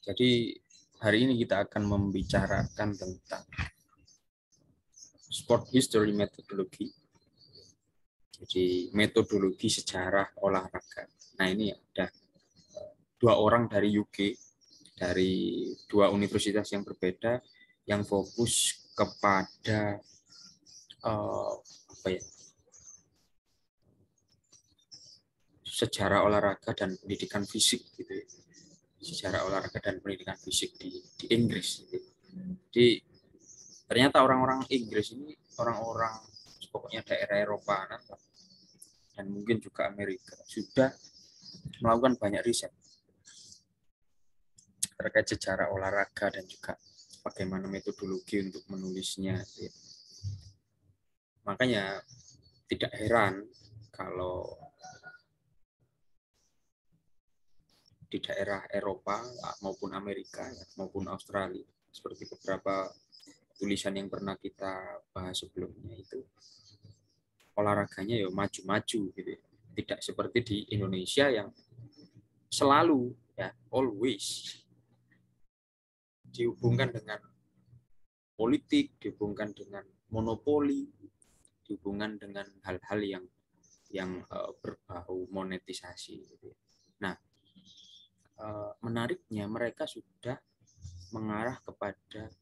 Jadi hari ini kita akan membicarakan tentang sport history methodology. Jadi metodologi sejarah olahraga. Nah ini ada dua orang dari UK, dari dua universitas yang berbeda, yang fokus kepada sejarah olahraga dan pendidikan fisik gitu ya. Sejarah olahraga dan pendidikan fisik di Inggris. Jadi ternyata orang-orang Inggris ini orang-orang pokoknya daerah Eropa dan mungkin juga Amerika sudah melakukan banyak riset terkait sejarah olahraga dan juga bagaimana metodologi untuk menulisnya. Makanya tidak heran kalau di daerah Eropa maupun Amerika maupun Australia, seperti beberapa tulisan yang pernah kita bahas sebelumnya, itu olahraganya ya maju-maju gitu ya. Tidak seperti di Indonesia yang selalu ya always dihubungkan dengan politik, dihubungkan dengan monopoli, dihubungkan dengan hal-hal yang berbau monetisasi gitu ya. Nah, menariknya mereka sudah mengarah kepada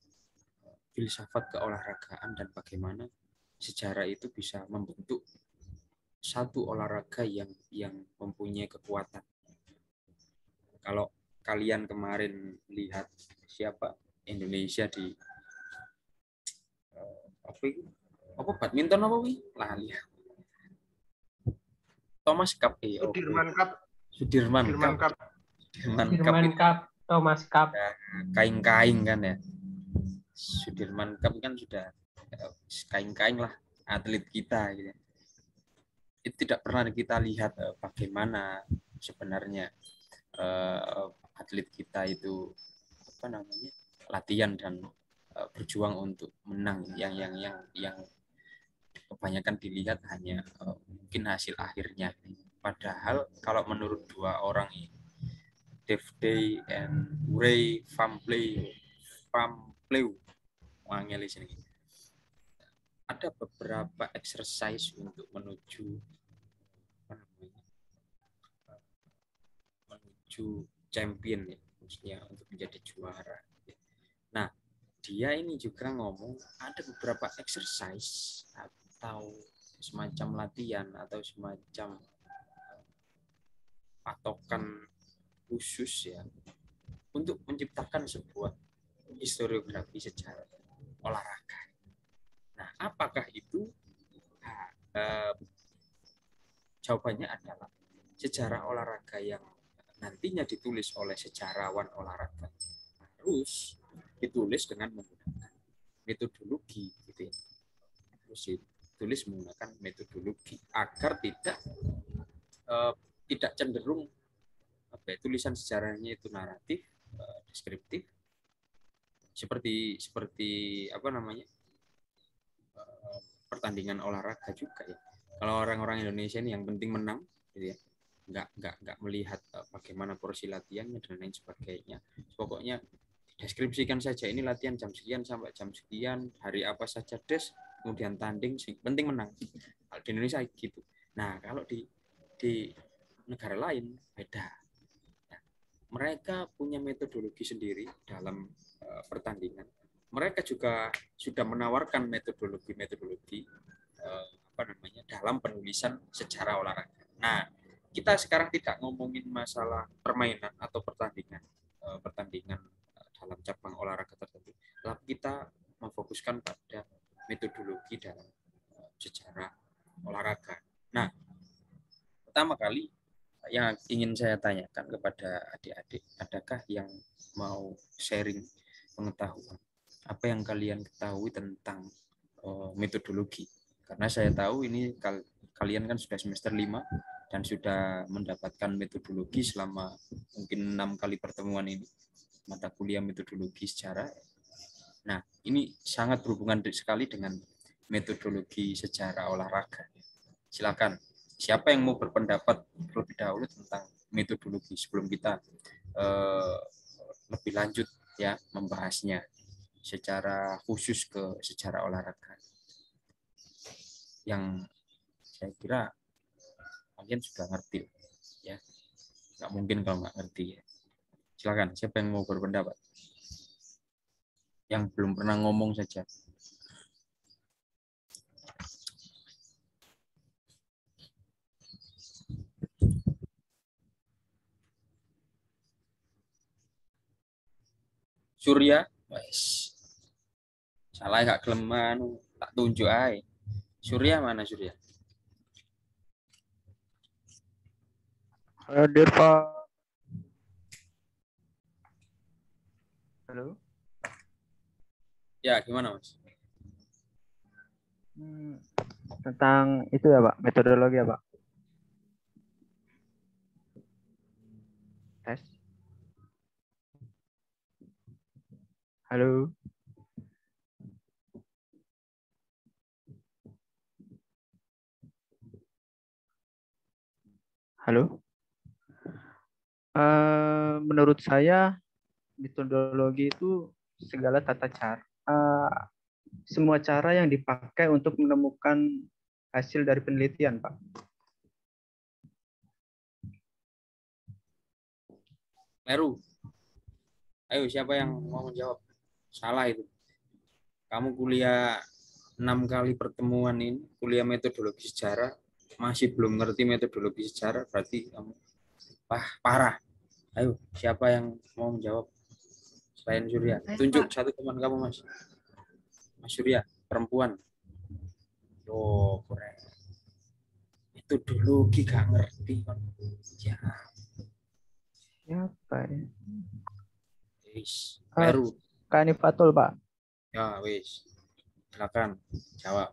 filsafat keolahragaan dan bagaimana sejarah itu bisa membentuk satu olahraga yang mempunyai kekuatan. Kalau kalian kemarin lihat siapa Indonesia di apa badminton apa wi lah lihat Thomas Cup Sudirman Cup. Sudirman Cup. Sudirman Cup, Thomas Cup. Ya, kaing-kaing kan ya. Sudirman Cup kan sudah kaing-kaing lah atlet kita gitu. Itu tidak pernah kita lihat bagaimana sebenarnya atlet kita itu latihan dan berjuang untuk menang, yang kebanyakan dilihat hanya mungkin hasil akhirnya. Padahal kalau menurut dua orang ini, Dave Day and Ray Van Pleu, ada beberapa exercise untuk menuju champion ya, maksudnya untuk menjadi juara. Nah, dia ini juga ngomong ada beberapa exercise atau semacam latihan atau semacam patokan khusus ya untuk menciptakan sebuah historiografi sejarah olahraga. Nah, apakah itu? Jawabannya adalah sejarah olahraga yang nantinya ditulis oleh sejarawan olahraga harus ditulis dengan menggunakan metodologi gitu ya. Harus ditulis menggunakan metodologi agar tidak cenderung tulisan sejarahnya itu naratif, deskriptif, seperti pertandingan olahraga juga ya. Kalau orang-orang Indonesia ini yang penting menang gitu ya, nggak melihat bagaimana porsi latihannya dan lain sebagainya. Pokoknya deskripsikan saja ini latihan jam sekian sampai jam sekian, hari apa saja kemudian tanding, penting menang. Kalau di Indonesia gitu. Nah, kalau di negara lain beda. Nah, mereka punya metodologi sendiri dalam pertandingan. Mereka juga sudah menawarkan metodologi dalam penulisan sejarah olahraga. Nah, kita sekarang tidak ngomongin masalah permainan atau pertandingan dalam cabang olahraga tertentu, tapi kita memfokuskan pada metodologi dalam sejarah olahraga. Nah, pertama kali yang ingin saya tanyakan kepada adik-adik, adakah yang mau sharing pengetahuan? Apa yang kalian ketahui tentang metodologi? Karena saya tahu ini kalian kan sudah semester 5 dan sudah mendapatkan metodologi selama mungkin 6 kali pertemuan ini, mata kuliah metodologi sejarah. Nah, ini sangat berhubungan sekali dengan metodologi sejarah olahraga. Silakan, siapa yang mau berpendapat terlebih dahulu tentang metodologi sebelum kita lebih lanjut ya membahasnya secara khusus ke sejarah olahraga yang saya kira kalian sudah ngerti ya, nggak mungkin kalau nggak ngerti ya. Silakan, siapa yang mau berpendapat, yang belum pernah ngomong saja. Surya, wes salah gak keleman, tak tunjuk aja. Surya mana Surya? Hadir Pak. Halo. Ya gimana Mas? Tentang itu ya Pak, metodologi ya Pak. Tes. Halo. Halo. Menurut saya metodologi itu segala tata cara, semua cara yang dipakai untuk menemukan hasil dari penelitian, Pak. Meru, ayo siapa yang mau menjawab? Salah itu. Kamu kuliah 6 kali pertemuan ini, kuliah metodologi sejarah, masih belum ngerti metodologi sejarah, berarti kamu parah. Ayo, siapa yang mau menjawab? Selain Surya, tunjuk satu teman kamu Mas. Mas Surya, perempuan. Oh, keren. Metodologi gak ngerti. Ya, Siapa ya? wis. Baru. Kanifatul, Pak. Ya, wis. Silakan jawab.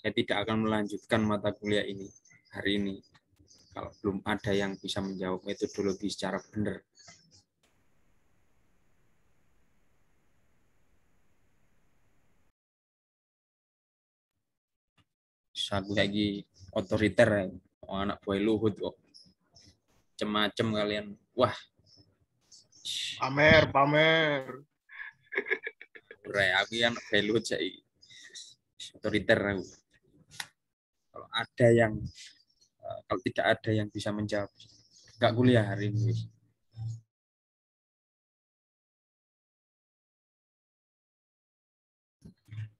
Saya tidak akan melanjutkan mata kuliah ini hari ini kalau belum ada yang bisa menjawab metodologi secara benar. Satu lagi otoriter ya. Anak buah Luhut kok. Macem-macem kalian. Wah. Pamer. Aku yang buah Luhut saya otoriter aku. Kalau tidak ada yang bisa menjawab, nggak kuliah hari ini.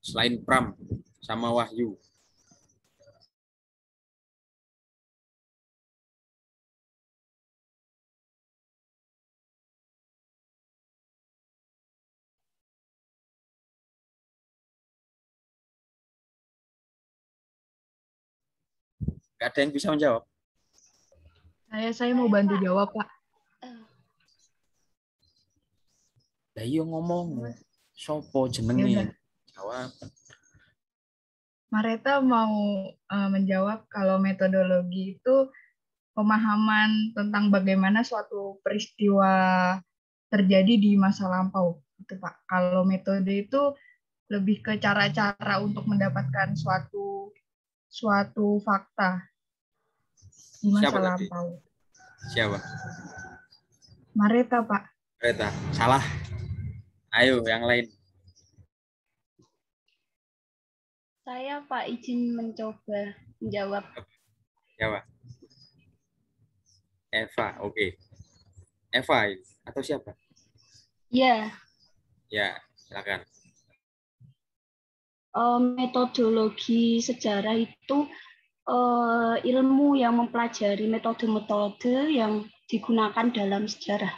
Selain Pram sama Wahyu. Nggak ada yang bisa menjawab. Saya mau bantu jawab, Pak. Lah iya ngomong. Sopo jenenge? Jawab. Mareta mau menjawab kalau metodologi itu pemahaman tentang bagaimana suatu peristiwa terjadi di masa lampau. Itu Pak. Kalau metode itu lebih ke cara-cara untuk mendapatkan suatu fakta di masa lampau. Siapa? Mareta, Pak. Mareta. Salah. Ayo yang lain. Saya Pak izin mencoba menjawab. Siapa? Eva, oke. Eva atau siapa? Ya. Ya, silakan. Metodologi sejarah itu ilmu yang mempelajari metode-metode yang digunakan dalam sejarah.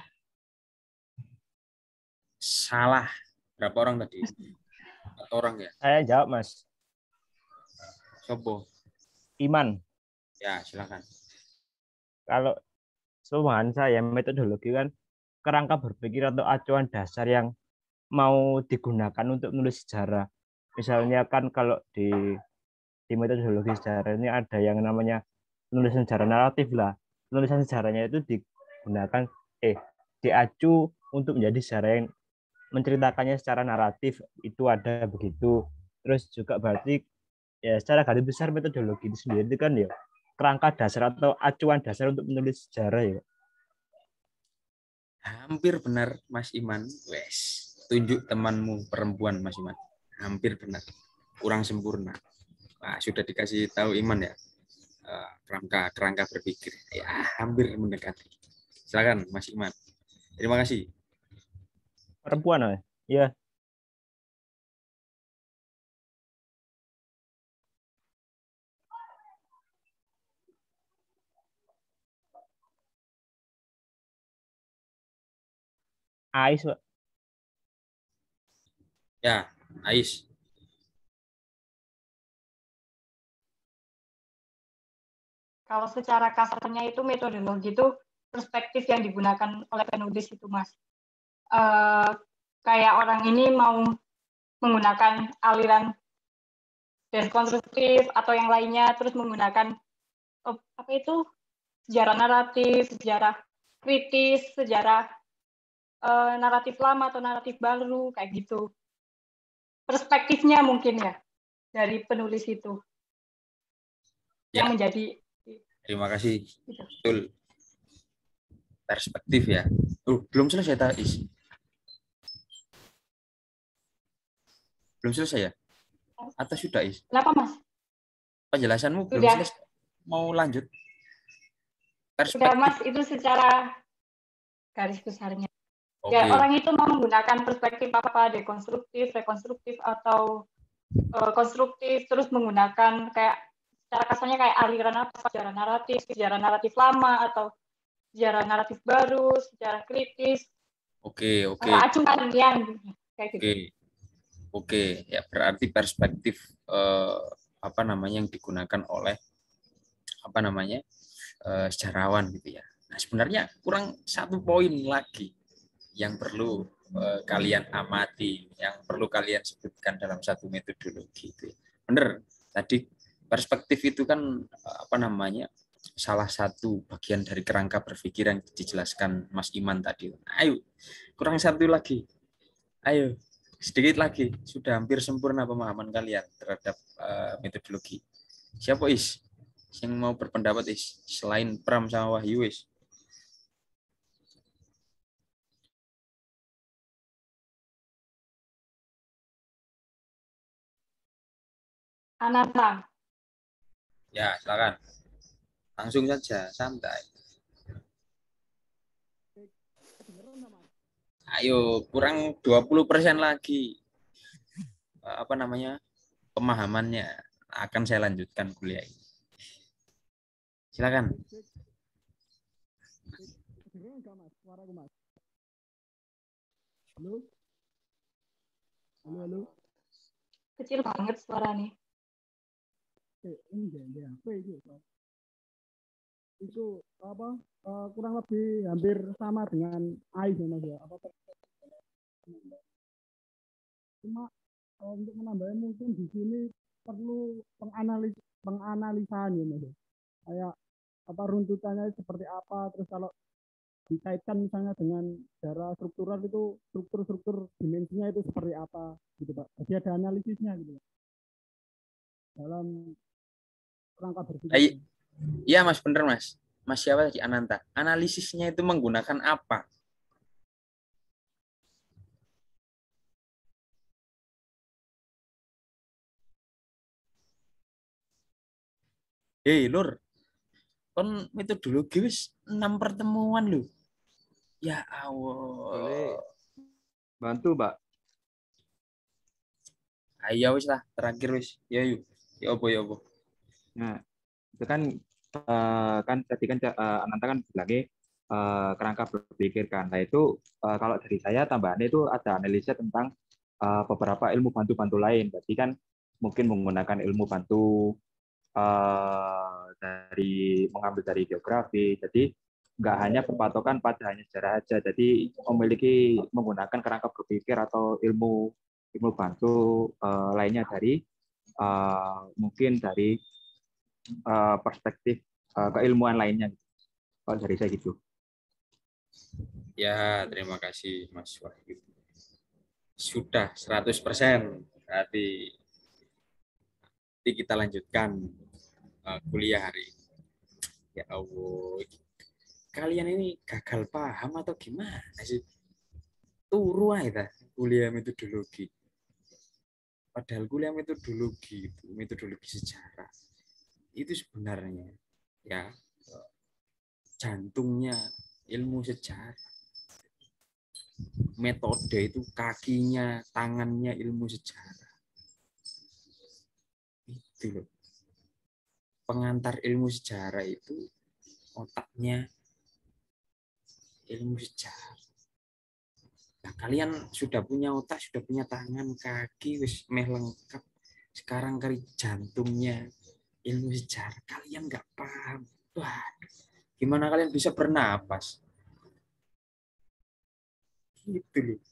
Salah. Berapa orang tadi? 4 orang ya? Saya jawab, Mas. Sopo? Iman. Ya, silakan. Kalau seumahan saya, metodologi kan kerangka berpikir atau acuan dasar yang mau digunakan untuk menulis sejarah. Misalnya kan kalau di metodologi sejarah ini ada yang namanya penulisan sejarah naratif lah. Penulisan sejarahnya itu digunakan diacu untuk menjadi sejarah yang menceritakannya secara naratif, itu ada begitu. Terus juga berarti ya secara garis besar metodologi itu sendiri kan ya kerangka dasar atau acuan dasar untuk menulis sejarah ya? Hampir benar Mas Iman. Wes, tunjuk temanmu perempuan Mas Iman. Hampir benar. Kurang sempurna. Nah, sudah dikasih tahu Iman ya. Kerangka berpikir. Ya, hampir mendekati. Silakan Mas Iman. Terima kasih. Perempuan ya. Ais, Pak. Ya, Ais. Kalau secara kasarnya itu metodologi itu perspektif yang digunakan oleh penulis itu, Mas. Kayak orang ini mau menggunakan aliran dekonstruktif atau yang lainnya, terus menggunakan apa itu sejarah naratif, sejarah kritis, sejarah naratif lama atau naratif baru, kayak gitu. Perspektifnya mungkin ya dari penulis itu yang menjadi. Terima kasih. Betul. Perspektif ya. Belum selesai Tais. Belum selesai ya? Atau sudah Is? Kenapa Mas? Penjelasanmu belum selesai. Mau lanjut? Sudah Mas, itu secara garis besarnya. Okay. Ya, orang itu mau menggunakan perspektif apa, dekonstruktif, rekonstruktif, atau konstruktif, terus menggunakan kayak secara kasarnya kayak aliran apa, sejarah naratif lama, atau sejarah naratif baru, sejarah kritis. Oke. Acuan yang kayak gitu. Oke, ya berarti perspektif yang digunakan oleh sejarawan gitu ya. Nah, sebenarnya kurang satu poin lagi yang perlu kalian amati, yang perlu kalian sebutkan dalam satu metodologi itu. Benar, tadi perspektif itu kan salah satu bagian dari kerangka berpikir yang dijelaskan Mas Iman tadi. Ayo, kurang satu lagi. Ayo, sedikit lagi. Sudah hampir sempurna pemahaman kalian terhadap metodologi. Siapa Is? Yang mau berpendapat Is? Selain Pram sama Wahyu Is? Ananta. Ya, silakan. Langsung saja, santai. Ayo, kurang 20% lagi. Pemahamannya. Akan saya lanjutkan kuliah ini. Silakan. Halo. Kecil banget suara nih. Itu kurang lebih hampir sama dengan Ais ya Mas ya. Cuma untuk menambahnya mungkin di sini perlu penganalisaan ya Mas. Kayak runtutannya seperti apa, terus kalau dikaitkan misalnya dengan secara struktural itu struktur dimensinya itu seperti apa gitu Pak. Jadi ada analisisnya gitu Pak. Dalam kerangka berpikir. Iya Mas, bener Mas. Mas siapa tadi? Ananta. Analisisnya itu menggunakan apa? Lur. Kon metodologi wis 6 pertemuan lho. Ya Allah. Boleh bantu, Mbak? Ayo wis lah, terakhir wis. Ya yuk. Ya opo. Nah, itu kan tadi kan Ananta kan bilangnya kerangka berpikir kan. Nah itu kalau dari saya tambahannya itu ada analisa tentang beberapa ilmu bantu-bantu lain. Berarti kan mungkin menggunakan ilmu bantu mengambil dari geografi. Jadi nggak hanya berpatokan pada hanya sejarah aja. Jadi menggunakan kerangka berpikir atau ilmu bantu lainnya dari mungkin dari perspektif keilmuan lainnya. Kalau dari saya gitu. Ya, terima kasih Mas Wahyu. Sudah 100%. Berarti kita lanjutkan kuliah hari ini. Ya Allah, kalian ini gagal paham atau gimana sih? Turu aja kuliah metodologi. Padahal kuliah metodologi itu, metodologi sejarah itu sebenarnya ya jantungnya ilmu sejarah. Metode itu kakinya, tangannya ilmu sejarah. Itu loh. Pengantar ilmu sejarah itu otaknya ilmu sejarah. Nah, kalian sudah punya otak, sudah punya tangan, kaki, wis meh lengkap. Sekarang kali jantungnya ilmu sejarah. Kalian nggak paham. Wah, gimana kalian bisa bernapas? Gitu loh.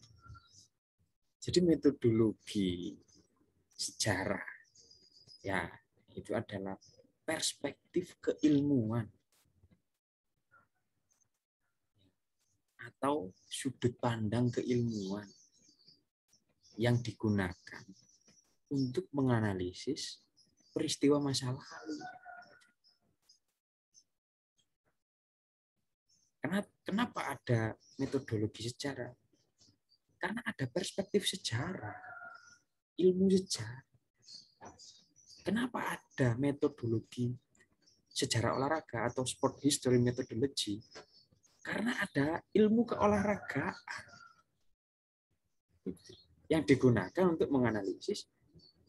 Jadi metodologi sejarah ya itu adalah perspektif keilmuan atau sudut pandang keilmuan yang digunakan untuk menganalisis peristiwa masa lalu. Kenapa ada metodologi sejarah? Karena ada perspektif sejarah, ilmu sejarah. Kenapa ada metodologi sejarah olahraga atau sport history methodology? Karena ada ilmu keolahragaan yang digunakan untuk menganalisis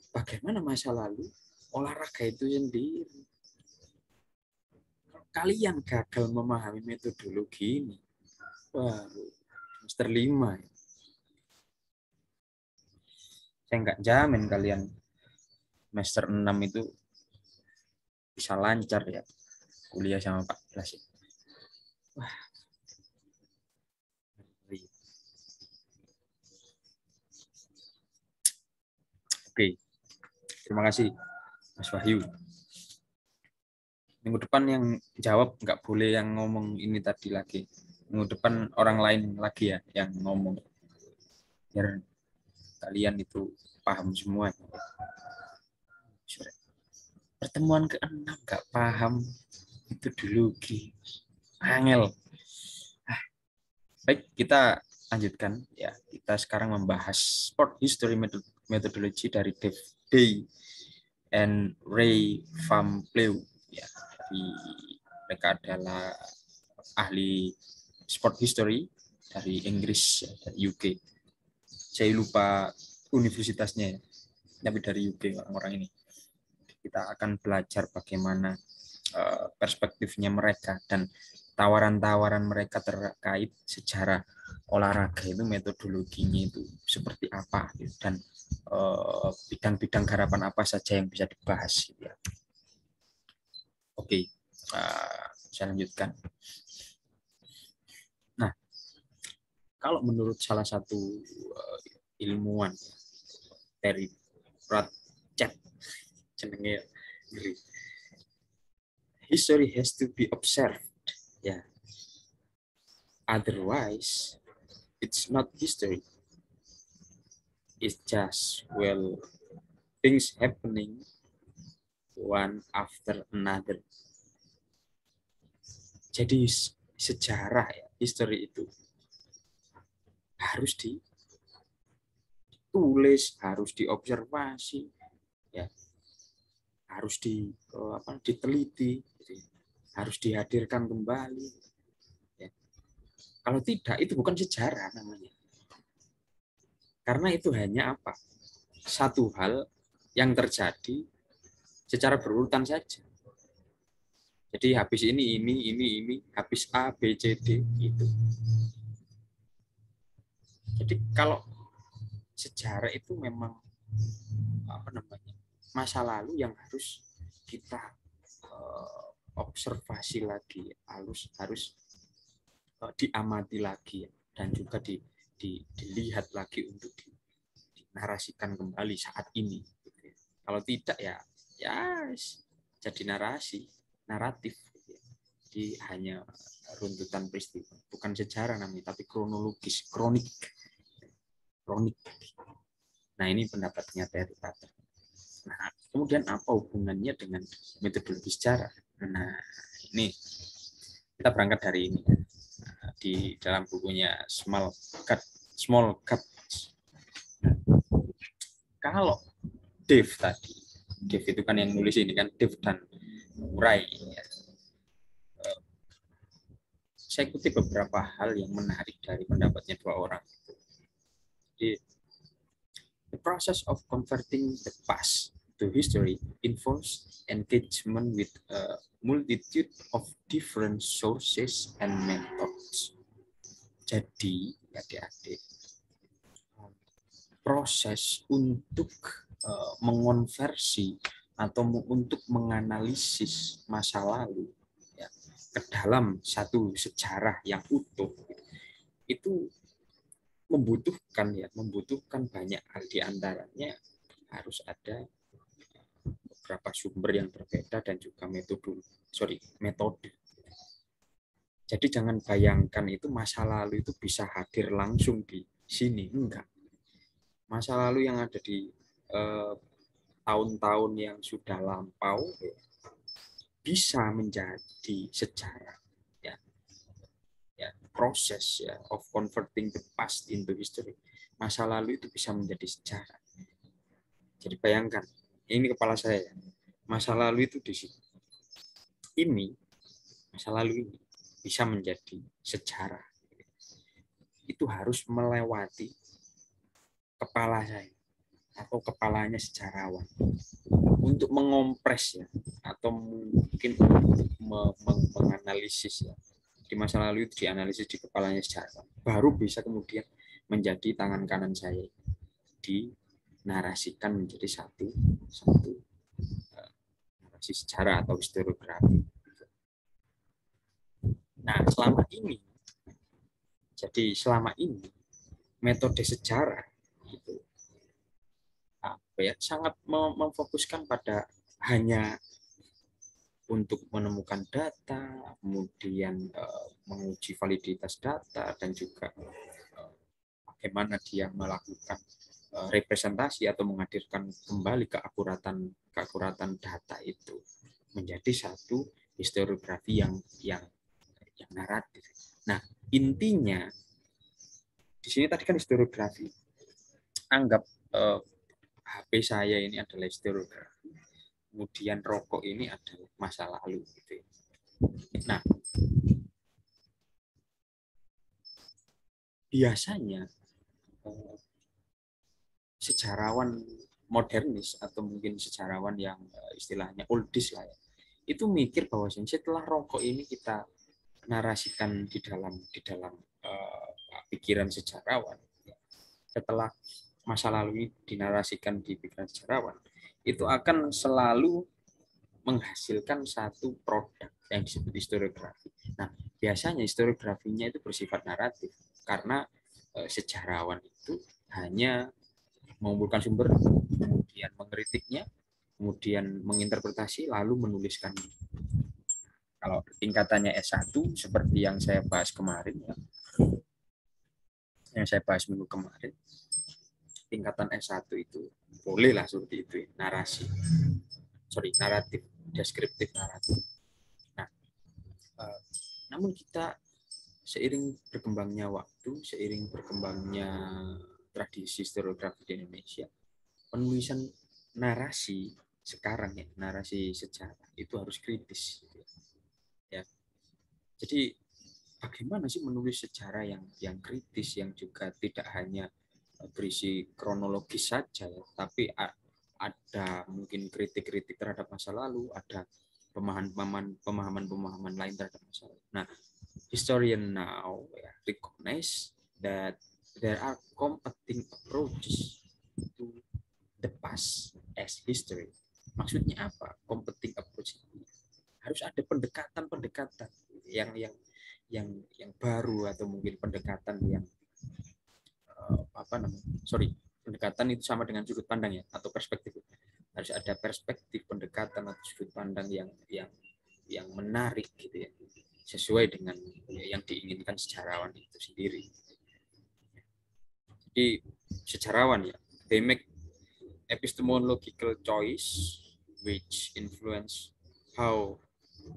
bagaimana masa lalu olahraga itu sendiri. Kalau kalian gagal memahami metodologi ini, baru semester 5. Saya nggak jamin kalian semester 6 itu bisa lancar ya kuliah sama 14. Wah. Oke. Terima kasih Mas Wahyu. Minggu depan yang jawab nggak boleh yang ngomong ini tadi lagi. Minggu depan orang lain lagi ya yang ngomong. Biar kalian itu paham semua. Pertemuan ke-6 nggak paham metodologi. Angel. Baik, kita lanjutkan ya. Kita sekarang membahas sport history methodology dari Dave Day and Ray Van Pleu. Ya, mereka adalah ahli sport history dari Inggris, dari UK. Saya lupa universitasnya, tapi dari UK orang-orang ini. Kita akan belajar bagaimana perspektifnya mereka dan tawaran-tawaran mereka terkait sejarah olahraga itu metodologinya itu seperti apa dan bidang-bidang garapan apa saja yang bisa dibahas. Ya. Oke, saya lanjutkan. Nah, kalau menurut salah satu ilmuwan dari Pratchett, jenenge history has to be observed, ya. Otherwise, it's not history. It's just things happening one after another. Jadi sejarah ya, history itu harus ditulis, harus diobservasi, ya, harus diteliti, harus dihadirkan kembali. Ya. Kalau tidak, itu bukan sejarah namanya. Karena itu hanya apa? Satu hal yang terjadi secara berurutan saja. Jadi habis ini, habis A, B, C, D, itu. Jadi kalau sejarah itu memang masa lalu yang harus kita observasi lagi, harus diamati lagi dan juga dilihat lagi untuk dinarasikan kembali saat ini. Kalau tidak ya jadi naratif. Jadi hanya runtutan peristiwa, bukan sejarah namanya, tapi kronologis, kronik. Nah, ini pendapatnya Terry Pater. Nah, kemudian apa hubungannya dengan metodologi sejarah? Nah, Nih, kita berangkat dari ini. Di dalam bukunya Small Cuts. Kalau Dave tadi, Dave itu kan yang nulis ini kan, Dave dan Murray. Ya. Saya kutip beberapa hal yang menarik dari pendapatnya dua orang. Jadi, the process of converting the past to history involves engagement with a multitude of different sources and methods. Jadi, adik-adik, proses untuk mengonversi atau untuk menganalisis masa lalu ya, ke dalam satu sejarah yang utuh itu membutuhkan banyak hal, di antaranya harus ada beberapa sumber yang berbeda dan juga metode. Jadi jangan bayangkan itu masa lalu itu bisa hadir langsung di sini, enggak. Masa lalu yang ada di tahun-tahun yang sudah lampau bisa menjadi sejarah. Proses of converting the past into history. Masa lalu itu bisa menjadi sejarah. Jadi bayangkan, ini kepala saya. Masa lalu itu di sini. Masa lalu ini bisa menjadi sejarah. Itu harus melewati kepala saya atau kepalanya sejarawan untuk mengompres ya, atau mungkin menganalisis ya. Di masa lalu itu dianalisis di kepalanya sejarawan, baru bisa kemudian menjadi tangan kanan saya, dinarasikan menjadi satu narasi sejarah atau historiografi. Nah, selama ini metode sejarah itu sangat memfokuskan pada hanya untuk menemukan data, kemudian menguji validitas data, dan juga bagaimana dia melakukan representasi atau menghadirkan kembali keakuratan data itu menjadi satu historiografi yang naratif. Nah, intinya di sini tadi kan historiografi. Anggap HP saya ini adalah historiografi. Kemudian rokok ini adalah masa lalu. Gitu. Nah, biasanya sejarawan modernis atau mungkin sejarawan yang istilahnya oldies lah ya, itu mikir bahwa setelah rokok ini kita narasikan di dalam pikiran sejarawan, setelah masa lalu ini dinarasikan di pikiran sejarawan, itu akan selalu menghasilkan satu produk yang disebut historiografi. Nah, biasanya historiografinya itu bersifat naratif karena sejarawan itu hanya mengumpulkan sumber, kemudian mengkritiknya, kemudian menginterpretasi, lalu menuliskan. Kalau tingkatannya S1 seperti yang saya bahas kemarin ya, yang saya bahas minggu kemarin, tingkatan S1 itu bolehlah seperti itu, naratif, deskriptif naratif. Nah, namun kita seiring berkembangnya waktu, seiring berkembangnya tradisi historiografi di Indonesia, penulisan narasi sekarang ya, narasi sejarah itu harus kritis. Ya, jadi bagaimana sih menulis sejarah yang kritis, yang juga tidak hanya berisi kronologis saja ya, tapi ada mungkin kritik-kritik terhadap masa lalu, ada pemahaman lain terhadap masa lalu. Nah, historian now recognize that there are competing approaches to the past as history. Maksudnya apa? Competing approach. Harus ada pendekatan yang baru, atau mungkin pendekatan yang pendekatan itu sama dengan sudut pandang ya, atau perspektif. Harus ada perspektif, pendekatan atau sudut pandang yang menarik gitu ya, sesuai dengan yang diinginkan sejarawan itu sendiri. Jadi sejarawan ya, they make epistemological choice which influence how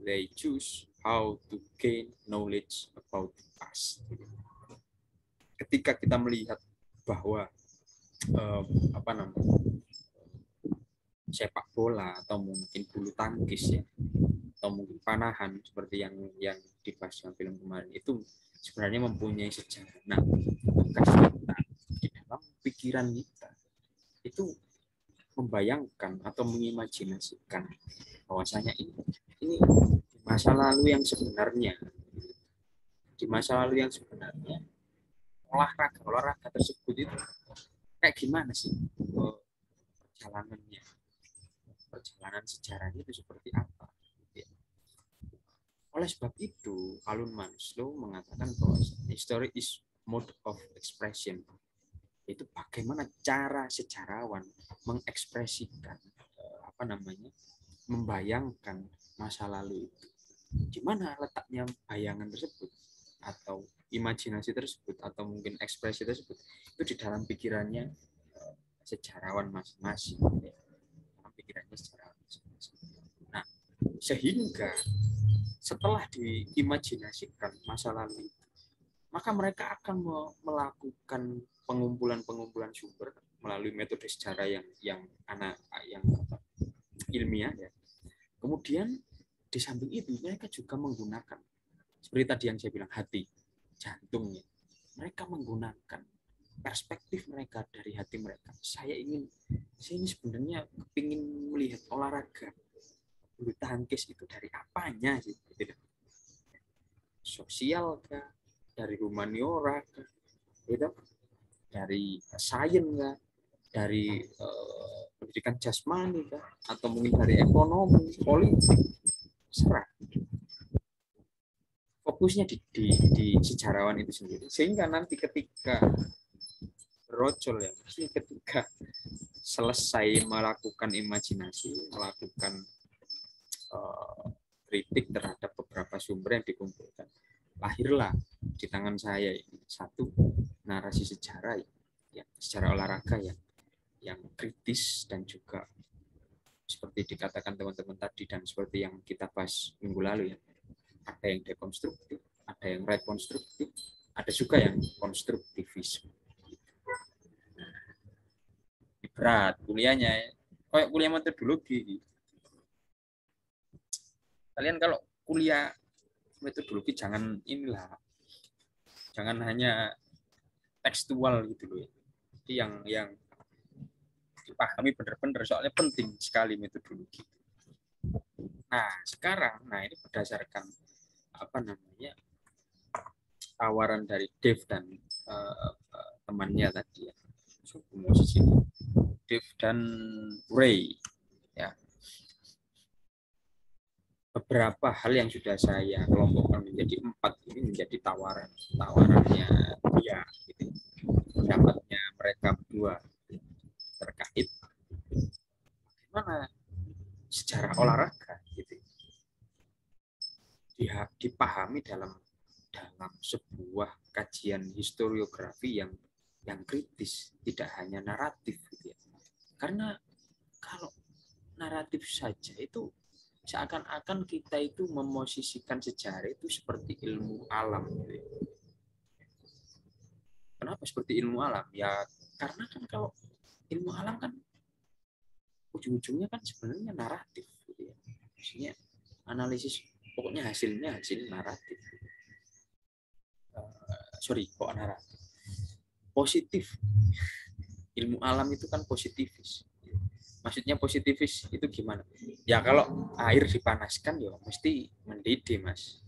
they choose how to gain knowledge about us. Ketika kita melihat bahwa sepak bola atau mungkin bulu tangkis ya, atau mungkin panahan seperti yang dibahas dalam film kemarin, itu sebenarnya mempunyai sejarah. Nah, tugas kita di dalam pikiran kita itu membayangkan atau mengimajinasikan bahwasanya ini di masa lalu yang sebenarnya, olahraga tersebut itu kayak gimana sih perjalanan sejarahnya itu seperti apa. Oleh sebab itu, Alun Manslow mengatakan bahwa history is mode of expression. Itu bagaimana cara sejarawan mengekspresikan membayangkan masa lalu itu. Di mana letaknya bayangan tersebut atau imajinasi tersebut atau mungkin ekspresi tersebut itu di dalam pikirannya sejarawan masing-masing. Nah, sehingga setelah diimajinasikan masa lalu, maka mereka akan melakukan pengumpulan sumber melalui metode sejarah yang ilmiah ya. Kemudian di samping itu mereka juga menggunakan seperti tadi yang saya bilang hati, jantungnya. Mereka menggunakan perspektif mereka dari hati mereka. Saya ini sebenarnya kepingin melihat olahraga bulu tangkis itu dari apanya sih? Sosial kah? Dari humaniora kah? Gitu? Dari sains kah? Dari pendidikan jasmani kah? Atau mungkin dari ekonomi, politik? Serah. Fokusnya di sejarawan itu sendiri. Sehingga nanti ketika berocol ya, ketika selesai melakukan imajinasi, melakukan kritik terhadap beberapa sumber yang dikumpulkan, lahirlah di tangan saya ini satu narasi sejarah ya, sejarah olahraga yang kritis dan juga seperti dikatakan teman-teman tadi dan seperti yang kita bahas minggu lalu ya, ada yang dekonstruktif, ada yang rekonstruktif, ada juga yang konstruktivisme. Berat kuliahnya, kayak kuliah metodologi. Kalian kalau kuliah metodologi jangan hanya tekstual gitu loh. Jadi yang dipahami benar-benar, soalnya penting sekali metodologi. Nah, sekarang ini berdasarkan tawaran dari Dave dan temannya tadi ya. Dave dan Ray ya. Beberapa hal yang sudah saya kelompokkan menjadi 4 ini menjadi tawarannya dia gitu. Pendapatnya mereka berdua terkait bagaimana sejarah olahraga gitu dipahami dalam sebuah kajian historiografi yang kritis, tidak hanya naratif gitu ya. Karena kalau naratif saja itu seakan-akan kita itu memosisikan sejarah itu seperti ilmu alam. Kenapa seperti ilmu alam? Ya karena kan kalau ilmu alam kan ujung-ujungnya kan sebenarnya naratif. Gitu ya. Maksudnya analisis, pokoknya hasilnya hasil naratif. Kok naratif? Positif. Ilmu alam itu kan positivis. Maksudnya positivis itu gimana? Ya kalau air dipanaskan ya mesti mendidih, Mas.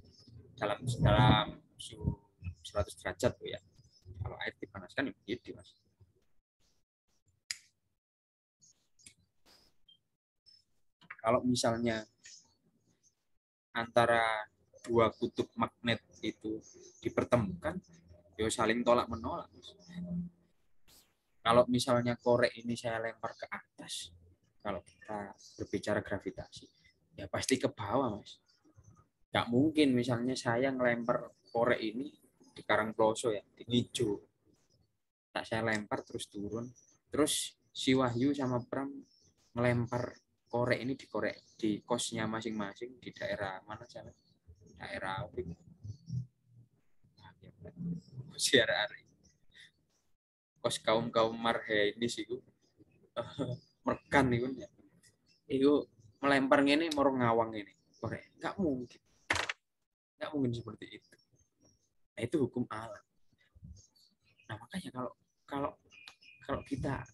Dalam suhu 100 derajat ya. Kalau air dipanaskan ya mendidih, Mas. Kalau misalnya antara dua kutub magnet itu dipertemukan, ya saling tolak menolak, Mas. Kalau misalnya korek ini saya lempar ke atas, kalau kita berbicara gravitasi, ya pasti ke bawah, Mas. Nggak mungkin misalnya saya ngelempar korek ini di Karangploso ya, di Ngijo. Tak saya lempar terus turun, terus si Wahyu sama Pram ngelempar korek ini dikorek di kosnya masing-masing di daerah mana sana? Daerah apa? Kos kaum marhe ini sih merkan itu melempar ini mau ngawang ini korek nggak mungkin seperti itu. Nah, itu hukum alam. Nah, makanya kalau kita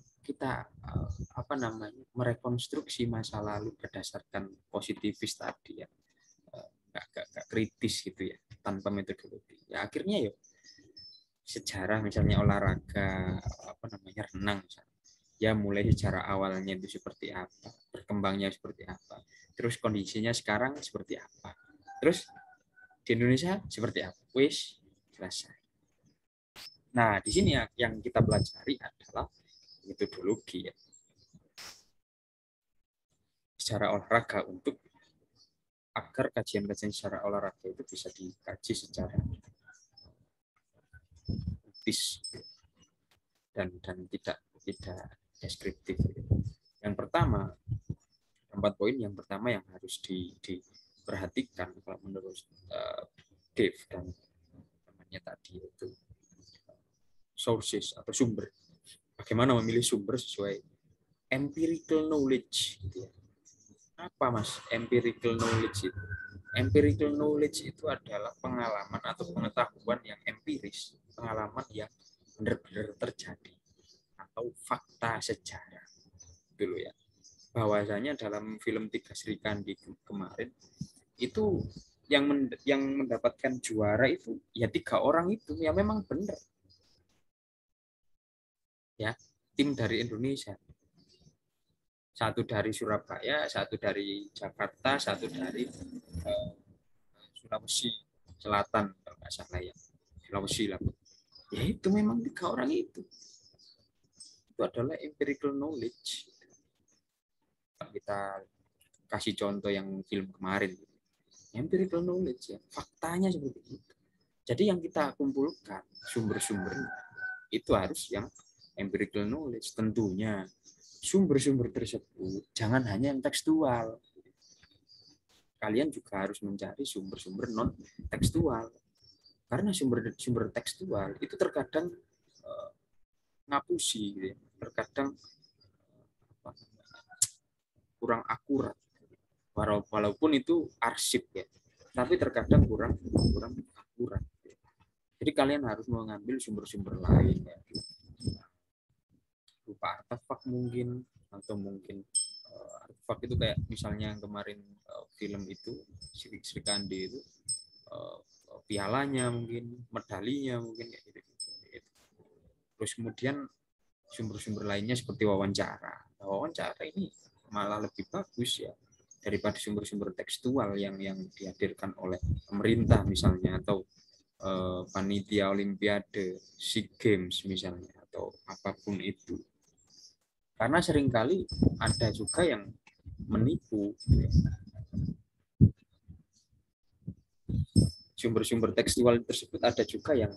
merekonstruksi masa lalu berdasarkan positivis tadi ya, nggak kritis gitu ya, tanpa metodologi ya, akhirnya ya sejarah misalnya olahraga renang misalnya, ya mulai sejarah awalnya itu seperti apa, berkembangnya seperti apa, terus kondisinya sekarang seperti apa, terus di Indonesia seperti apa, wis selesai. Nah, di sini yang kita pelajari adalah metodologi ya, secara olahraga agar kajian-kajian secara olahraga itu bisa dikaji secara kritis dan tidak deskriptif. Yang pertama, 4 poin yang pertama yang harus diperhatikan kalau menurut Dave dan temannya tadi itu sources atau sumber. Bagaimana memilih sumber sesuai empirical knowledge gitu ya. Apa Mas empirical knowledge itu? Empirical knowledge itu adalah pengalaman atau pengetahuan yang empiris, pengalaman yang benar-benar terjadi atau fakta sejarah. Dulu ya. Bahwasanya dalam film Tiga Sri Kandi kemarin itu yang mendapatkan juara itu ya 3 orang itu yang memang benar. Ya, tim dari Indonesia. 1 dari Surabaya, 1 dari Jakarta, 1 dari Sulawesi Selatan kalau nggak salah ya. Sulawesi lah. Ya itu memang 3 orang itu. Itu adalah empirical knowledge. Kita kasih contoh yang film kemarin. Empirical knowledge ya. Faktanya seperti itu. Jadi yang kita kumpulkan sumber-sumbernya itu harus yang empirical knowledge. Tentunya sumber-sumber tersebut jangan hanya yang tekstual. Kalian juga harus mencari sumber-sumber non tekstual. Karena sumber tekstual itu terkadang ngapusi, gitu ya. Terkadang kurang akurat. Walaupun itu arsip ya, tapi terkadang kurang akurat. Jadi kalian harus mengambil sumber-sumber lain ya. Berupa artefak mungkin, atau mungkin artefak itu kayak misalnya yang kemarin film itu Sri Kandi itu pialanya mungkin, medalinya mungkin kayak gitu. Terus kemudian sumber-sumber lainnya seperti wawancara. Wawancara ini malah lebih bagus ya daripada sumber-sumber tekstual yang dihadirkan oleh pemerintah misalnya, atau panitia Olimpiade, SEA Games misalnya, atau apapun itu. Karena seringkali ada juga yang menipu. Sumber-sumber tekstual tersebut ada juga yang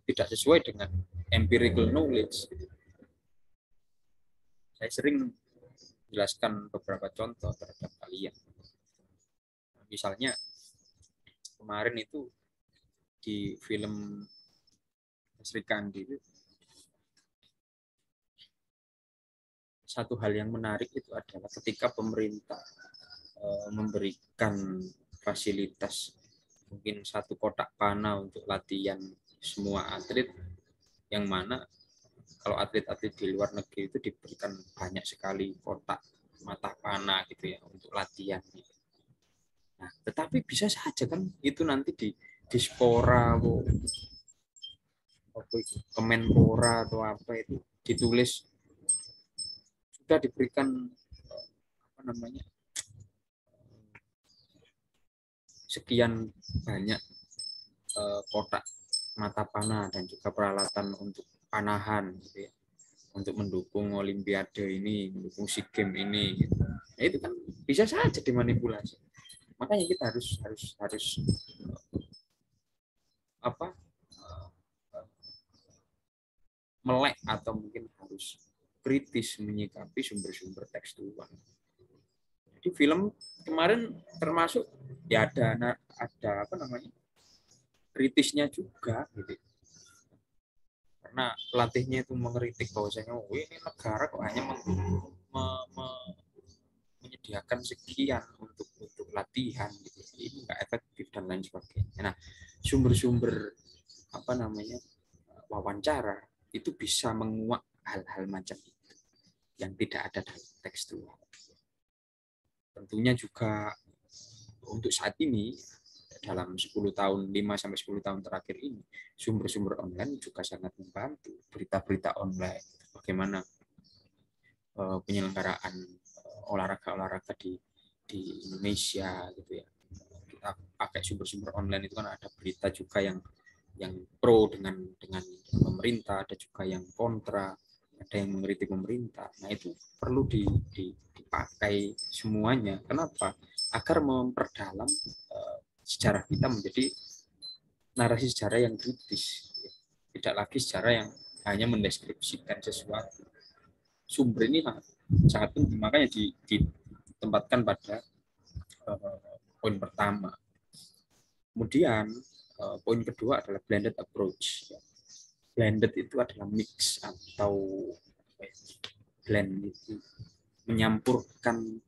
tidak sesuai dengan empirical knowledge. Saya sering jelaskan beberapa contoh terhadap kalian. Misalnya kemarin itu di film Sri Kandi itu satu hal yang menarik itu adalah ketika pemerintah memberikan fasilitas mungkin 1 kotak panah untuk latihan semua atlet, yang mana kalau atlet-atlet di luar negeri itu diberikan banyak sekali kotak mata panah gitu ya untuk latihan. Nah, tetapi bisa saja kan itu nanti di Dispora atau Kemenpora atau apa itu ditulis sudah diberikan sekian banyak kotak mata panah dan juga peralatan untuk panahan gitu ya, untuk mendukung Olimpiade ini, mendukung SEA Games ini gitu. Nah, itu kan bisa saja dimanipulasi. Makanya kita harus melek atau mungkin harus kritis menyikapi sumber-sumber tekstual. Jadi film kemarin termasuk ya ada apa namanya kritisnya juga gitu. Karena pelatihnya itu mengkritik bahwasanya ini negara kok hanya menyediakan sekian untuk latihan gitu. Ini nggak efektif dan lain sebagainya. Nah, sumber-sumber apa namanya wawancara itu bisa menguak hal-hal macam itu yang tidak ada dalam tekstual. Tentunya juga untuk saat ini dalam 10 tahun 5-10 tahun terakhir ini sumber-sumber online juga sangat membantu. Berita-berita online bagaimana penyelenggaraan olahraga di Indonesia gitu ya. Kita pakai sumber-sumber online itu kan ada berita juga yang pro dengan pemerintah, ada juga yang kontra, ada yang mengkritik pemerintah. Nah, itu perlu dipakai semuanya. Kenapa? Agar memperdalam sejarah kita menjadi narasi sejarah yang kritis. Tidak lagi sejarah yang hanya mendeskripsikan sesuatu. Sumber ini sangat penting, makanya ditempatkan pada poin pertama. Kemudian poin kedua adalah blended approach. Blended itu adalah mix atau blend itu menyampurkan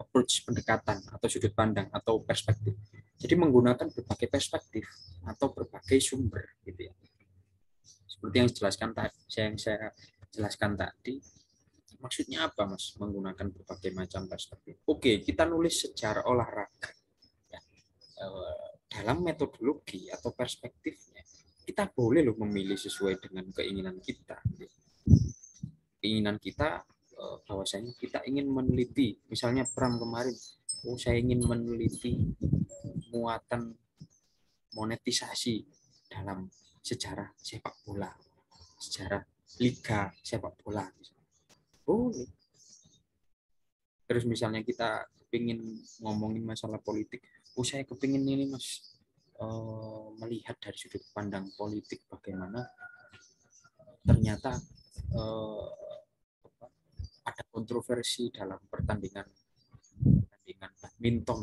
approach pendekatan atau sudut pandang atau perspektif. Jadi menggunakan berbagai perspektif atau berbagai sumber gitu ya. Seperti yang saya jelaskan tadi. Maksudnya apa, Mas? Menggunakan berbagai macam perspektif. Oke, kita nulis sejarah olahraga. Ya. Dalam metodologi atau perspektifnya, kita boleh loh memilih sesuai dengan keinginan kita. Keinginan kita bahwasanya kita ingin meneliti, misalnya Pram kemarin, saya ingin meneliti muatan monetisasi dalam sejarah sepak bola, sejarah liga sepak bola. Boleh. Terus misalnya kita ingin ngomongin masalah politik, saya kepingin ini Mas, melihat dari sudut pandang politik bagaimana ternyata ada kontroversi dalam pertandingan badminton.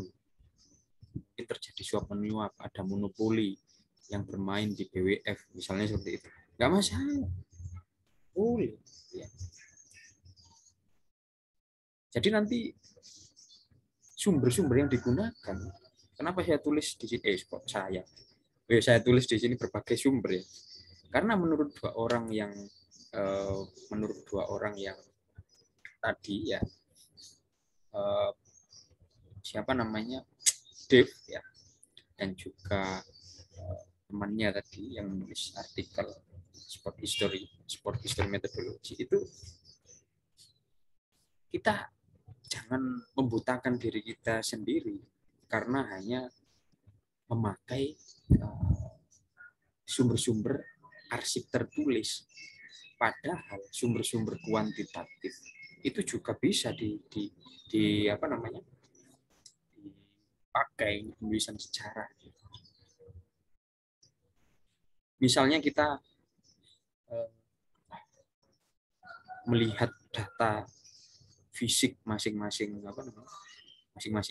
Mungkin terjadi suap menyuap, ada monopoli yang bermain di BWF, misalnya seperti itu. Nggak masalah. Boleh. Ya. Jadi nanti sumber-sumber yang digunakan, kenapa saya tulis di sini? Saya tulis di sini berbagai sumber ya. Karena menurut dua orang yang tadi ya, siapa namanya, Dave ya, dan juga temannya tadi yang menulis artikel sport history methodology, itu kita jangan membutakan diri kita sendiri karena hanya memakai sumber-sumber arsip tertulis. Padahal sumber-sumber kuantitatif itu juga bisa dipakai penulisan sejarah. Misalnya kita melihat data fisik masing-masing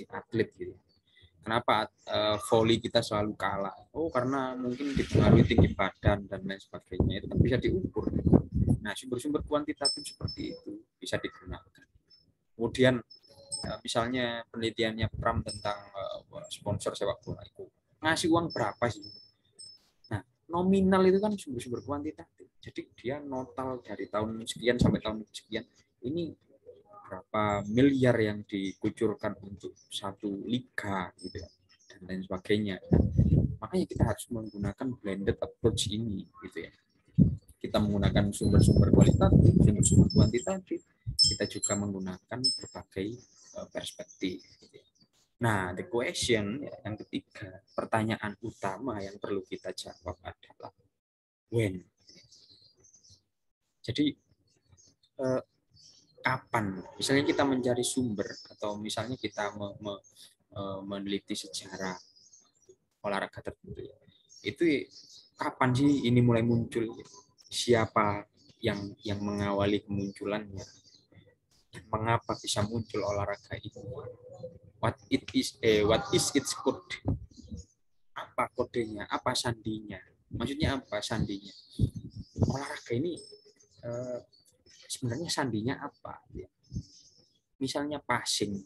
atlet gitu. Kenapa volley kita selalu kalah? Karena mungkin dipengaruhi tinggi badan dan lain sebagainya. Itu kan bisa diukur. Nah, sumber-sumber kuantitatif seperti itu bisa digunakan. Kemudian misalnya penelitiannya Pram tentang sponsor sepak bola itu ngasih uang berapa sih? Nah, nominal itu kan sumber-sumber kuantitatif. Jadi dia notal dari tahun sekian sampai tahun sekian. Ini berapa miliar yang dikucurkan untuk satu liga gitu ya, dan lain sebagainya. Makanya kita harus menggunakan blended approach ini gitu ya. Kita menggunakan sumber-sumber kualitatif, sumber-sumber kuantitatif. Kita juga menggunakan berbagai perspektif. Gitu ya. Nah, the question yang ketiga, pertanyaan utama yang perlu kita jawab adalah when. Jadi kapan? Misalnya kita mencari sumber atau misalnya kita meneliti sejarah olahraga tertentu ya. Itu kapan sih ini mulai muncul? Siapa yang mengawali kemunculannya, dan mengapa bisa muncul olahraga itu. What is its code? Apa kodenya? Apa sandinya? Maksudnya apa sandinya? Olahraga ini sebenarnya sandinya apa? Misalnya passing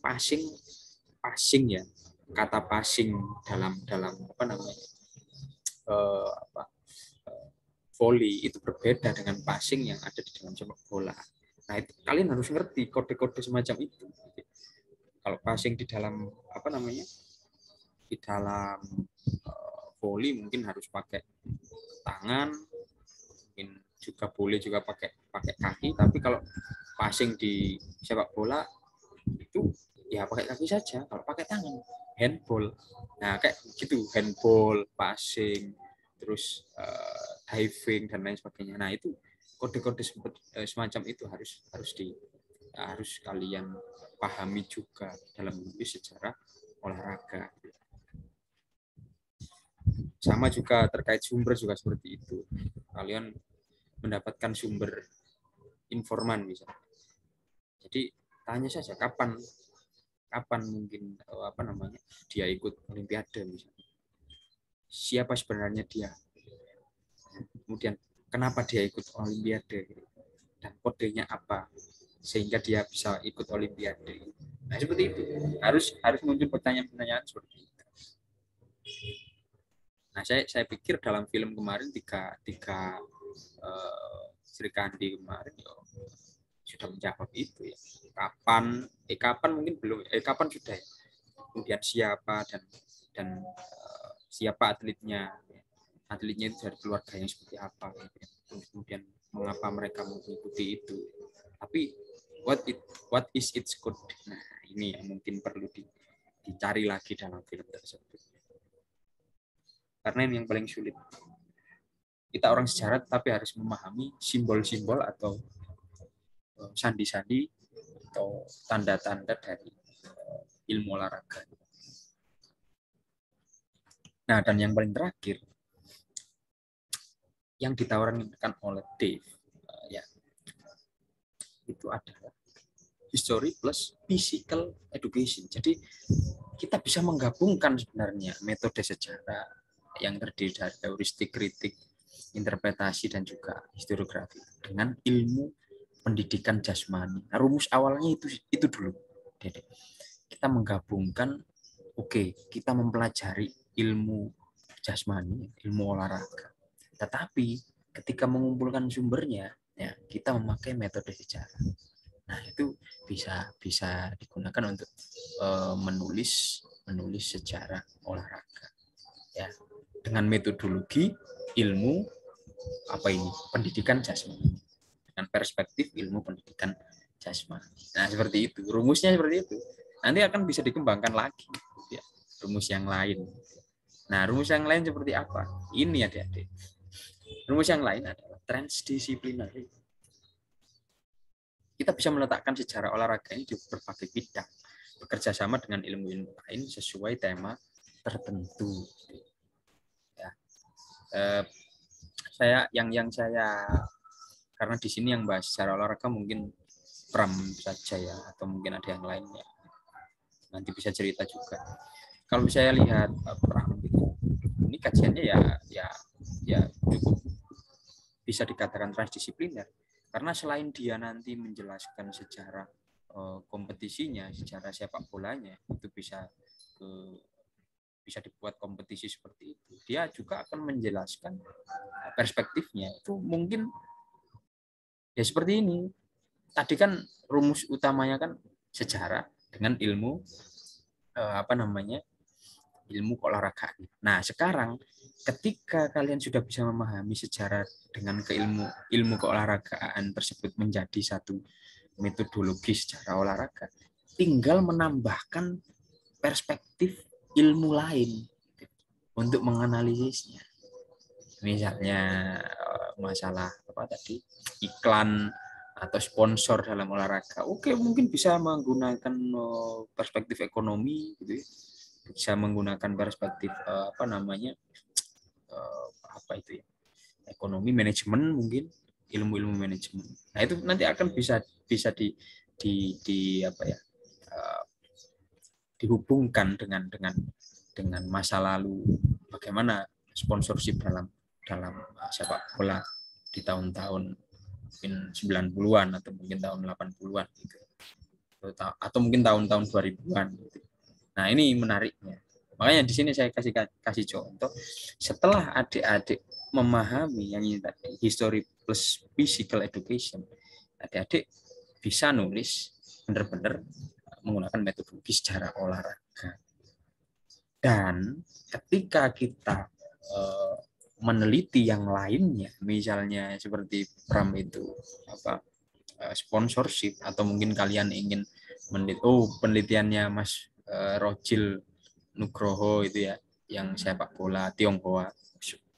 ya. Kata passing dalam apa namanya? Volley itu berbeda dengan passing yang ada di dalam sepak bola. Nah, itu kalian harus ngerti kode-kode semacam itu. Kalau passing di dalam apa namanya? Di dalam volley mungkin harus pakai tangan, mungkin juga boleh juga pakai kaki, tapi kalau passing di sepak bola itu ya pakai kaki saja. Kalau pakai tangan, handball. Nah, kayak gitu, handball, passing, terus diving dan lain sebagainya. Nah, itu kode-kode semacam itu harus kalian pahami juga dalam menulis sejarah olahraga. Sama juga terkait sumber juga seperti itu. Kalian mendapatkan sumber informan misalnya. Jadi tanya saja kapan mungkin apa namanya dia ikut olimpiade misalnya. Siapa sebenarnya dia? Kemudian kenapa dia ikut olimpiade? Dan kodenya apa sehingga dia bisa ikut olimpiade? Nah, seperti itu. Harus muncul pertanyaan-pertanyaan seperti itu. Nah, saya pikir dalam film kemarin tiga Sri Kandi kemarin sudah menjawab itu ya. Kapan mungkin belum, kapan sudah ya. Kemudian siapa dan siapa atletnya itu dari keluarga yang seperti apa gitu ya. Kemudian mengapa mereka mengikuti itu. Tapi what is its code? Nah, ini yang mungkin perlu dicari lagi dalam film tersebut. Karena ini yang paling sulit. Kita orang sejarah tapi harus memahami simbol-simbol atau sandi-sandi atau tanda-tanda dari ilmu olahraga. Nah, dan yang paling terakhir yang ditawarkan oleh Dave ya itu adalah history plus physical education. Jadi kita bisa menggabungkan sebenarnya metode sejarah yang terdiri dari heuristik, kritik, interpretasi, dan juga historiografi dengan ilmu pendidikan jasmani. Nah, rumus awalnya itu dulu. Kita menggabungkan, kita mempelajari ilmu jasmani, ilmu olahraga. Tetapi ketika mengumpulkan sumbernya, ya kita memakai metode sejarah. Nah, itu bisa digunakan untuk menulis sejarah olahraga. Ya, dengan metodologi ilmu pendidikan jasmani, dengan perspektif ilmu pendidikan jasmani. Nah, seperti itu rumusnya, seperti itu. Nanti akan bisa dikembangkan lagi ya, rumus yang lain. Nah, rumus yang lain seperti apa? Ini adik-adik, rumus yang lain adalah transdisciplinary. Kita bisa meletakkan sejarah olahraga ini di berbagai bidang, bekerja sama dengan ilmu-ilmu lain sesuai tema tertentu. Saya karena di sini yang bahas secara olahraga mungkin Pram saja ya, atau mungkin ada yang lainnya. Nanti bisa cerita juga. Kalau saya lihat Pram ini kajiannya ya cukup bisa dikatakan transdisipliner, karena selain dia nanti menjelaskan sejarah kompetisinya, sejarah sepak bolanya, itu bisa dibuat kompetisi seperti itu. Dia juga akan menjelaskan perspektifnya. Itu mungkin ya seperti ini. Tadi kan rumus utamanya kan sejarah dengan ilmu ilmu keolahragaan. Nah, sekarang ketika kalian sudah bisa memahami sejarah dengan ilmu keolahragaan tersebut menjadi satu metodologi sejarah olahraga, tinggal menambahkan perspektif ilmu lain untuk menganalisisnya. Misalnya masalah iklan atau sponsor dalam olahraga. Mungkin bisa menggunakan perspektif ekonomi gitu ya. Bisa menggunakan perspektif ekonomi, manajemen mungkin, ilmu-ilmu manajemen. Nah, itu nanti akan bisa di apa ya? Dihubungkan dengan masa lalu, bagaimana sponsorship dalam sepak bola di tahun-tahun mungkin 90-an atau mungkin tahun 80-an gitu. Atau mungkin tahun-tahun 2000-an gitu. Nah, ini menariknya. Makanya di sini saya kasih contoh, setelah adik-adik memahami yang ini tadi, history plus physical education, adik-adik bisa nulis benar-benar menggunakan metodologi secara olahraga. Dan ketika kita meneliti yang lainnya, misalnya seperti Pram itu sponsorship, atau mungkin kalian ingin penelitiannya Mas Rojil Nugroho itu ya, yang sepak bola Tionghoa,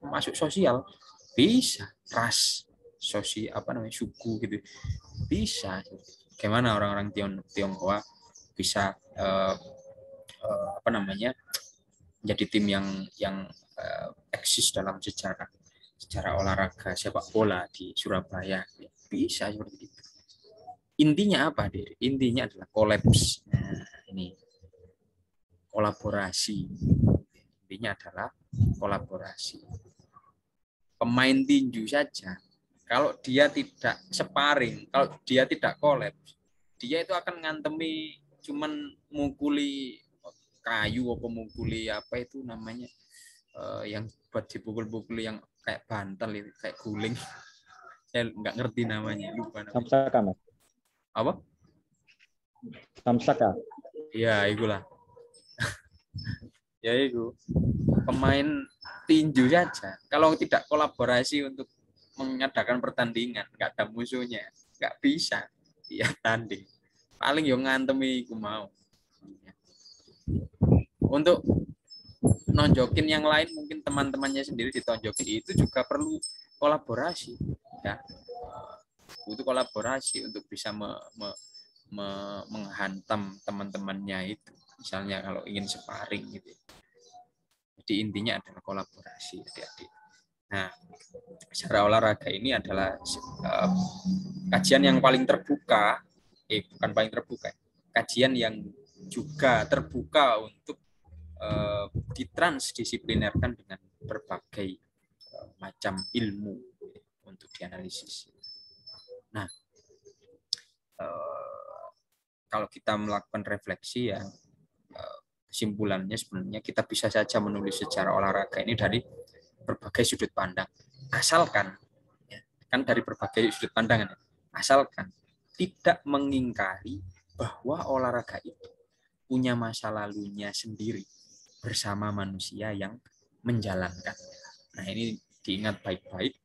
masuk sosial bisa, ras, suku gitu bisa. Bagaimana orang-orang Tionghoa bisa menjadi tim yang eksis dalam sejarah olahraga sepak bola di Surabaya, bisa seperti itu. Intinya apa, Dir? Intinya adalah kolaps. Nah, ini kolaborasi. Intinya adalah kolaborasi. Pemain tinju saja, kalau dia tidak sparring, kalau dia tidak kolaps, dia itu akan ngantemi cuman mukuli kayu apa mukuli apa itu namanya, yang buat dipukul-pukul yang kayak bantal itu, kayak guling. Saya nggak ngerti namanya, lupa namanya. Samsaka, Mas. Apa? Samsaka. Iya, itulah. Ya itu. Pemain tinju saja, kalau tidak kolaborasi untuk mengadakan pertandingan, nggak ada musuhnya, nggak bisa dia tanding. Paling yang ngantemi aku mau. Untuk nonjokin yang lain, mungkin teman-temannya sendiri ditonjokin, itu juga perlu kolaborasi. Ya. Butuh kolaborasi untuk bisa menghantam teman-temannya itu. Misalnya kalau ingin sparring gitu. Jadi intinya adalah kolaborasi, adik-adik. Nah, secara olahraga ini adalah kajian yang paling terbuka, bukan paling terbuka, kajian yang juga terbuka untuk ditransdisiplinerkan dengan berbagai macam ilmu untuk dianalisis. Nah, kalau kita melakukan refleksi ya, kesimpulannya sebenarnya kita bisa saja menulis sejarah olahraga ini dari berbagai sudut pandang, asalkan ya, kan dari berbagai sudut pandang, asalkan tidak mengingkari bahwa olahraga itu punya masa lalunya sendiri bersama manusia yang menjalankan. Nah, ini diingat baik-baik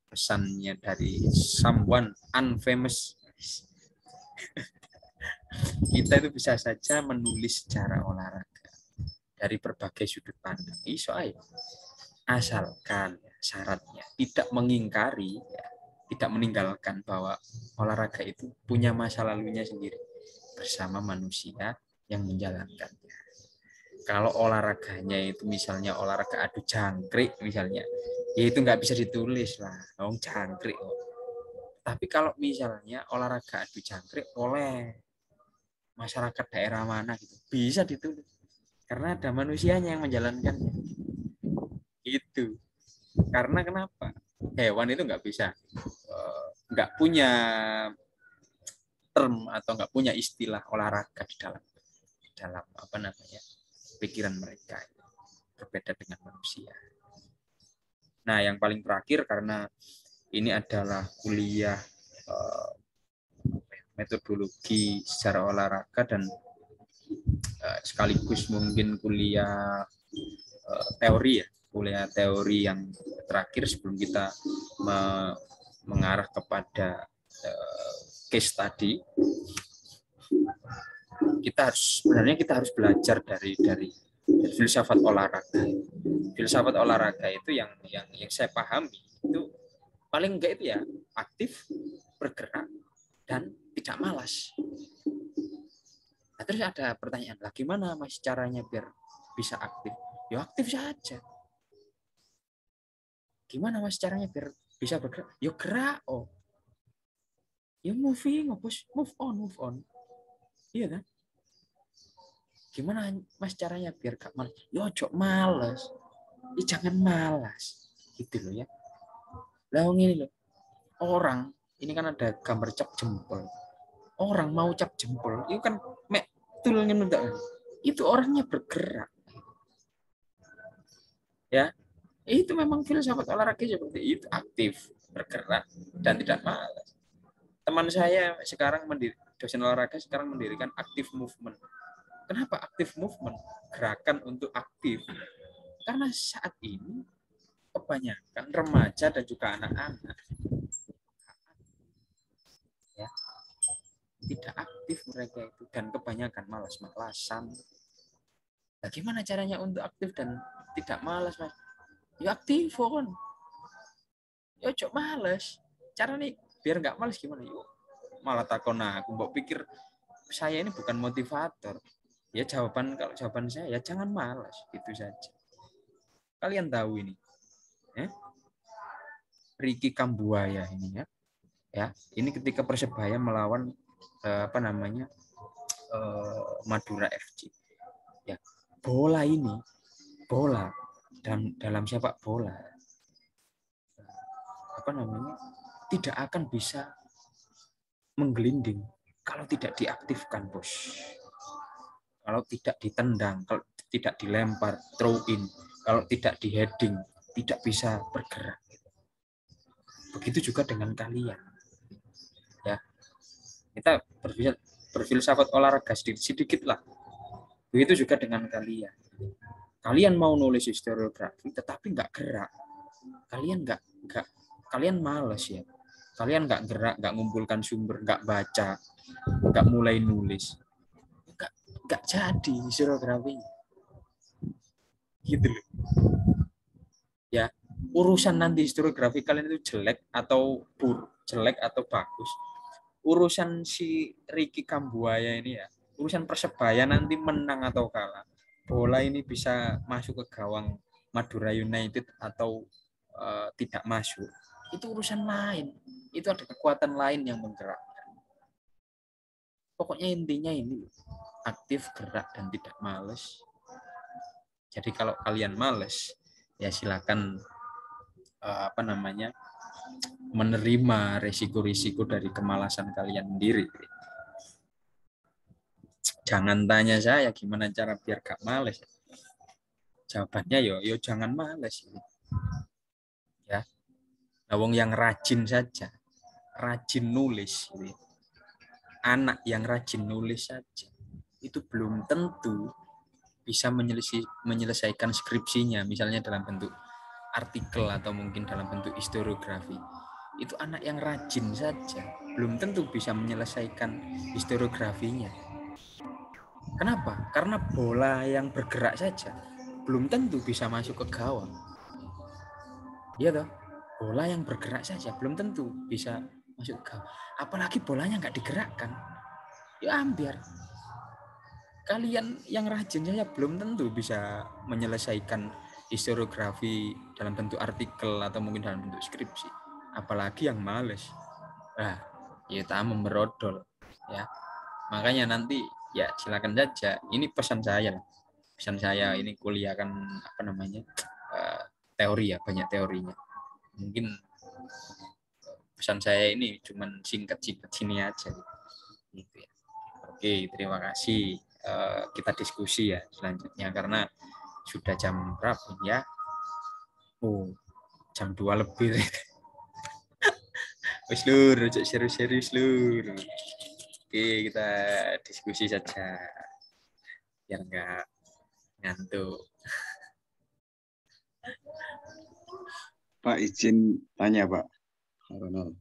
pesannya dari someone unfamous. Kita itu bisa saja menulis sejarah olahraga dari berbagai sudut pandang. Iso ayo. Asalkan syaratnya tidak mengingkari, tidak meninggalkan bahwa olahraga itu punya masa lalunya sendiri bersama manusia yang menjalankannya. Kalau olahraganya itu misalnya olahraga adu jangkrik misalnya, ya itu nggak bisa ditulis lah, jangkrik. Tapi kalau misalnya olahraga adu jangkrik oleh masyarakat daerah mana gitu, bisa ditulis karena ada manusianya yang menjalankannya. Itu karena kenapa? Hewan itu nggak bisa, nggak punya term atau nggak punya istilah olahraga di dalam apa namanya pikiran mereka, berbeda dengan manusia. Nah, yang paling terakhir, karena ini adalah kuliah metodologi secara olahraga dan sekaligus mungkin kuliah teori ya, kuliah teori yang terakhir sebelum kita mengarah kepada case study. Kita harus belajar dari filsafat olahraga. Filsafat olahraga itu yang saya pahami itu paling enggak itu ya aktif, bergerak, dan tidak malas. Nah, terus ada pertanyaan, lah gimana Mas caranya biar bisa aktif? Ya aktif saja. Gimana Mas caranya biar bisa bergerak, yo gerak, oh. Ya moving, move on. Iya kan? Gimana Mas caranya biar gak malas? Yo ojo malas. Jangan malas. Gitu loh ya. Lah ini loh. Orang, ini kan ada gambar cap jempol. Orang mau cap jempol, itu kan mek tulungin untuk itu orangnya bergerak. Ya. Itu memang filsafat olahraga seperti itu, aktif, bergerak dan tidak malas. Teman saya sekarang dosen olahraga sekarang mendirikan active movement. Kenapa active movement? Gerakan untuk aktif. Karena saat ini kebanyakan remaja dan juga anak-anak ya tidak aktif mereka itu, dan kebanyakan malas-malasan. Bagaimana caranya untuk aktif dan tidak malas, Mas? Ya aktif kan. Ya cok malas. Cara nih biar nggak malas gimana? Yuk malah takon aku, mbok pikir saya ini bukan motivator. Ya kalau jawaban saya ya jangan malas, itu saja. Kalian tahu ini, Ricky Kambuaya ini ya, ini ketika Persebaya melawan Madura FC. Ya, bola dalam sepak bola tidak akan bisa menggelinding kalau tidak diaktifkan, bos. Kalau tidak ditendang, kalau tidak dilempar, throw in, kalau tidak di heading, tidak bisa bergerak. Begitu juga dengan kalian. Ya, kita berfilsafat olahraga sedikit lah. Begitu juga dengan kalian. Kalian mau nulis historiografi, tetapi nggak gerak. Kalian malas ya. Kalian nggak gerak, nggak ngumpulkan sumber, nggak baca, nggak mulai nulis. Nggak jadi historiografi. Gitu loh. Ya, urusan nanti historiografi kalian itu jelek atau bagus. Urusan si Ricky Kambuaya ini ya, urusan Persebaya nanti menang atau kalah, bola ini bisa masuk ke gawang Madura United atau tidak masuk, itu urusan lain. Itu ada kekuatan lain yang menggerakkan. Pokoknya intinya ini, aktif, gerak, dan tidak malas. Jadi kalau kalian malas, ya silakan menerima risiko-risiko dari kemalasan kalian sendiri. Jangan tanya saya gimana cara biar gak males. Jawabannya yo jangan males. Ya. Wong yang rajin saja, rajin nulis. Anak yang rajin nulis saja, itu belum tentu bisa menyelesaikan skripsinya, misalnya dalam bentuk artikel atau mungkin dalam bentuk historiografi. Itu anak yang rajin saja, belum tentu bisa menyelesaikan historiografinya. Kenapa? Karena bola yang bergerak saja belum tentu bisa masuk ke gawang. Iya toh? Bola yang bergerak saja belum tentu bisa masuk ke gawang. Apalagi bolanya nggak digerakkan. Ya ambiar. Kalian yang rajin saja belum tentu bisa menyelesaikan historiografi dalam bentuk artikel atau mungkin dalam bentuk skripsi. Apalagi yang males. Nah, ya tak memberodol. Ya. Makanya nanti ya silakan saja. Ini pesan saya. Pesan saya ini kuliah kan teori ya, banyak teorinya. Mungkin pesan saya ini cuman singkat-singkat sini aja. Gitu ya. Oke, terima kasih. Kita diskusi ya selanjutnya karena sudah jam berapa ya? Oh, jam 2 lebih. Wis lur, serius-serius lur. Oke, kita diskusi saja biar nggak ngantuk. Pak izin tanya Pak Ronald.